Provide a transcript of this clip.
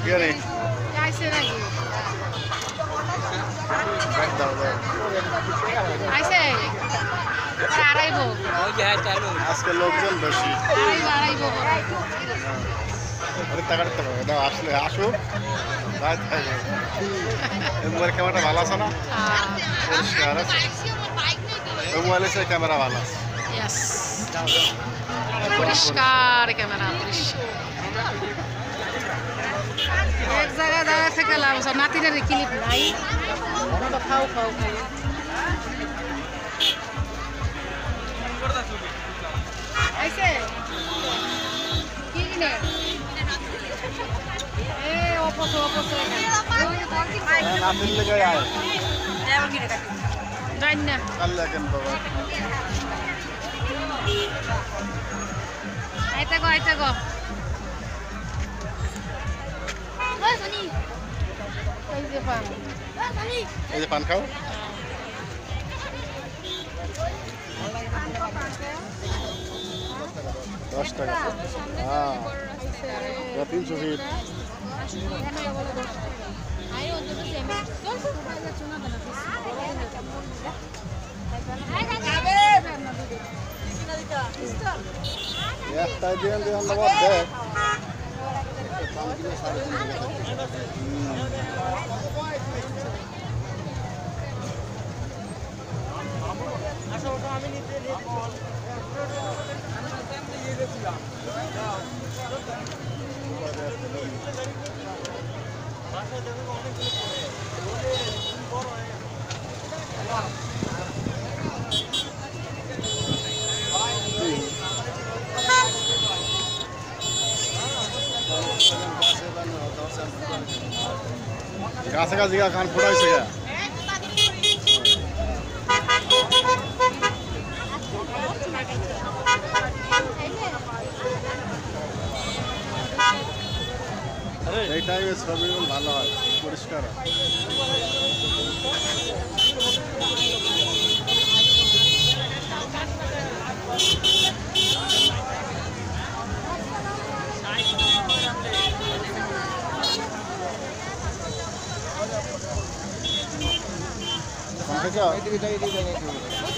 Gary. I said I you. Back down there. I say. আড়াইবো আজকে লোকজন বেশি আড়াইবো আরে টাকাটা তো দাও আসলে আসুক রাত থাকবে মোবাইল ক্যামেরাটা ভালো আছে না পরিষ্কার আছে ওই মোবাইলে সেই ক্যামেরা ভালো আছে ইয়েস পরিষ্কার ক্যামেরা পরিষ্কার এক জায়গায় দাঁড়া থেকে লাভ আছে নাতিনের ক্লিপ নাই খাও খাও খাই ऐसे किने ए ओपोस না মিললে গায় আয় ड्राइवर किने काटी जाइन ना কাল লাগেন বাবা आइता गो ओए सनी এই যে পান খাও 10 টাকা হ্যাঁ 300 ফিট একটা দিয়ে দিয়ে আমরা দেখ আমি নিতে গাছে গাছে কান ফোটাইছে গা এই টাইমে ছবি ভালো হয় পরিষ্কার হয় Sampai